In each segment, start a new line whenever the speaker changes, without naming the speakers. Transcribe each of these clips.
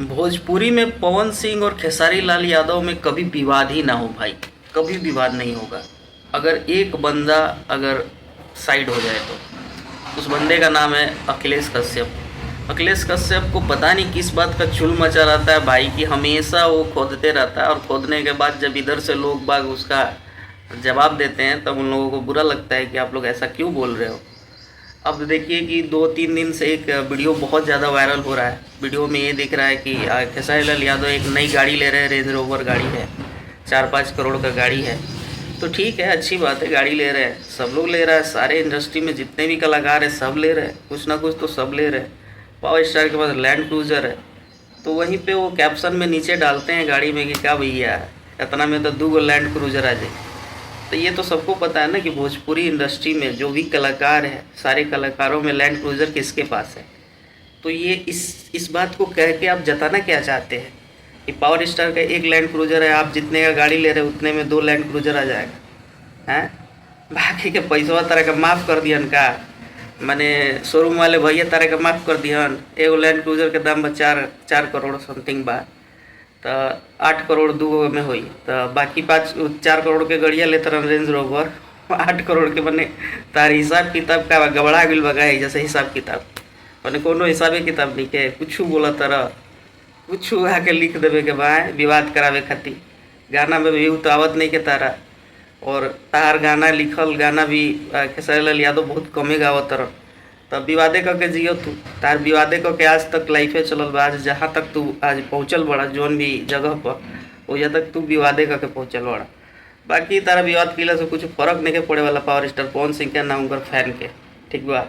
भोजपुरी में पवन सिंह और खेसारी लाल यादव में कभी विवाद ही ना हो भाई, कभी विवाद नहीं होगा। अगर एक बंदा अगर साइड हो जाए तो उस बंदे का नाम है अखिलेश कश्यप। अखिलेश कश्यप को पता नहीं किस बात का चुल मचा रहता है भाई, कि हमेशा वो खोदते रहता है और खोदने के बाद जब इधर से लोग बाग उसका जवाब देते हैं तब उन लोगों को बुरा लगता है कि आप लोग ऐसा क्यों बोल रहे हो। अब देखिए कि 2-3 दिन से एक वीडियो बहुत ज़्यादा वायरल हो रहा है। वीडियो में ये दिख रहा है कि खेसारी लाल यादव एक नई गाड़ी ले रहे हैं, रेंज रोवर गाड़ी है, 4-5 करोड़ का गाड़ी है। तो ठीक है, अच्छी बात है, गाड़ी ले रहे हैं, सब लोग ले रहा है, सारे इंडस्ट्री में जितने भी कलाकार हैं सब ले रहे हैं, कुछ ना कुछ तो सब ले रहे हैं। पावर स्टार के पास लैंड क्रूजर है, तो वहीं पे वो कैप्शन में नीचे डालते हैं गाड़ी में कि क्या भैया इतना में तो 2 लैंड क्रूजर आ जाए। तो ये तो सबको पता है ना कि भोजपुरी इंडस्ट्री में जो भी कलाकार है, सारे कलाकारों में लैंड क्रूजर किसके पास है। तो ये इस बात को कह के आप जताना क्या चाहते हैं कि पावर स्टार का 1 लैंड क्रूजर है, आप जितने का गाड़ी ले रहे हैं उतने में 2 लैंड क्रूजर आ जाएगा हैं। बाकी के पैसा तरह का माफ़ कर दियन का, मैंने शोरूम वाले भैया तरह का माफ़ कर दियन। 1 लैंड क्रूजर के दाम 4 करोड़ समथिंग बा, तो 8 करोड़ 2 में हुई, तो बाकी 4 करोड़ के गड़िया लेते रह रेंज रोवर 8 करोड़ के बने। तार हिसाब किताब का गबड़ा गिल बगाए जैसे हिसाब किताब मैंने कोनो हिसाबे किताब नहीं के कुछ बोला तरह कुछ आके लिख देवे के बा विवाद करावे खातिर। गाना में भी तो आवत नहीं के तारा, और तार गाना लिखल गाना भी खेसारी लाल यादव बहुत कमे गावत तरह। तब विवादे करके जियो तू, तार विवादे करके आज तक लाइफे चलल बा। आज जहाँ तक तू आज पहुँचल बड़ा जोन भी जगह पर, वजह तक तू विवादे करके पहुँचल बड़ा। बाकी तारा विवाद किला से कुछ फर्क नहीं के पड़े वाला पावर स्टार पवन सिंह के नाम कर फैन के, ठीक बा।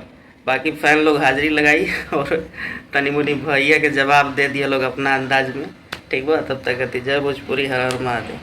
बाकी फैन लोग हाजिरी लगाई और तनी मुनी भैया के जवाब दे दिया लोग अपना अंदाज में, ठीक बा। तब तक जय भोजपुरी, हर हर महादेव।